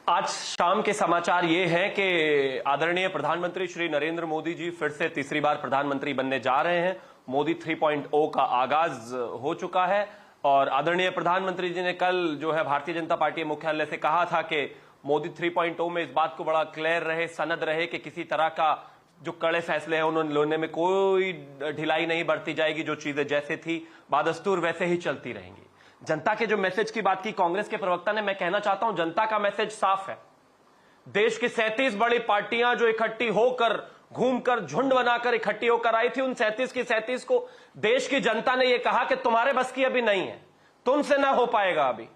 आज शाम के समाचार ये हैं कि आदरणीय प्रधानमंत्री श्री नरेंद्र मोदी जी फिर से तीसरी बार प्रधानमंत्री बनने जा रहे हैं। मोदी 3.0 का आगाज हो चुका है और आदरणीय प्रधानमंत्री जी ने कल जो है भारतीय जनता पार्टी मुख्यालय से कहा था कि मोदी 3.0 में इस बात को बड़ा क्लियर रहे, सनद रहे कि किसी तरह का जो कड़े फैसले हैं उन्होंने लेने में कोई ढिलाई नहीं बरती जाएगी। जो चीजें जैसे थी बादस्तूर वैसे ही चलती रहेंगी। जनता के जो मैसेज की बात की कांग्रेस के प्रवक्ता ने, मैं कहना चाहता हूं जनता का मैसेज साफ है। देश की 37 बड़ी पार्टियां जो इकट्ठी होकर घूमकर झुंड बनाकर इकट्ठी होकर आई थी, उन 37 की 37 को देश की जनता ने यह कहा कि तुम्हारे बस की अभी नहीं है, तुमसे ना हो पाएगा। अभी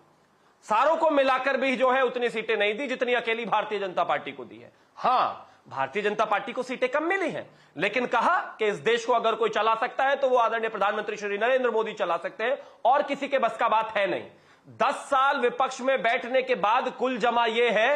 सारों को मिलाकर भी जो है उतनी सीटें नहीं दी जितनी अकेली भारतीय जनता पार्टी को दी है। हां, भारतीय जनता पार्टी को सीटें कम मिली हैं, लेकिन कहा कि इस देश को अगर कोई चला सकता है तो वो आदरणीय प्रधानमंत्री श्री नरेंद्र मोदी चला सकते हैं और किसी के बस का बात है नहीं। 10 साल विपक्ष में बैठने के बाद कुल जमा यह है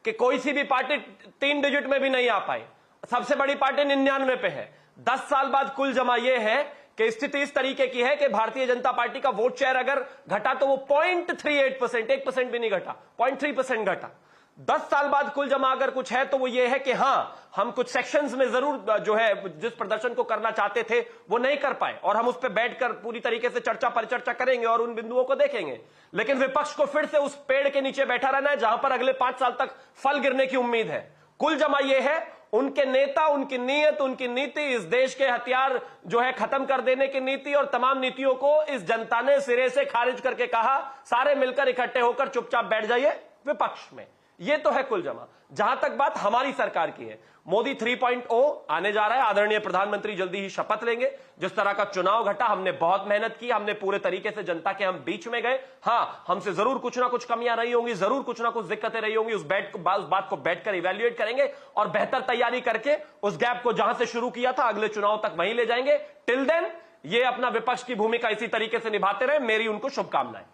कि कोई सी भी पार्टी 3 डिजिट में भी नहीं आ पाई। सबसे बड़ी पार्टी 99 पे है। 10 साल बाद कुल जमा यह है कि स्थिति इस तरीके की है कि भारतीय जनता पार्टी का वोट शेयर अगर घटा तो वो 0.38%, 1% भी नहीं घटा, 0.3% घटा। 10 साल बाद कुल जमा अगर कुछ है तो वो ये है कि हां, हम कुछ सेक्शंस में जरूर जो है जिस प्रदर्शन को करना चाहते थे वो नहीं कर पाए और हम उस पर बैठकर पूरी तरीके से चर्चा परिचर्चा करेंगे और उन बिंदुओं को देखेंगे। लेकिन विपक्ष को फिर से उस पेड़ के नीचे बैठा रहना है जहां पर अगले 5 साल तक फल गिरने की उम्मीद है। कुल जमा यह है, उनके नेता, उनकी नीयत, उनकी नीति, इस देश के हथियार जो है खत्म कर देने की नीति और तमाम नीतियों को इस जनता ने सिरे से खारिज करके कहा सारे मिलकर इकट्ठे होकर चुपचाप बैठ जाइए विपक्ष में। यह तो है कुल जमा। जहां तक बात हमारी सरकार की है, मोदी 3.0 आने जा रहा है। आदरणीय प्रधानमंत्री जल्दी ही शपथ लेंगे। जिस तरह का चुनाव घटा, हमने बहुत मेहनत की, हमने पूरे तरीके से जनता के हम बीच में गए। हां, हमसे जरूर कुछ ना कुछ कमियां रही होंगी, जरूर कुछ ना कुछ दिक्कतें रही होंगी। उस बात को बैठकर इवैल्यूएट करेंगे और बेहतर तैयारी करके उस गैप को जहां से शुरू किया था अगले चुनाव तक वहीं ले जाएंगे। टिल देन ये अपना विपक्ष की भूमिका इसी तरीके से निभाते रहे। मेरी उनको शुभकामनाएं।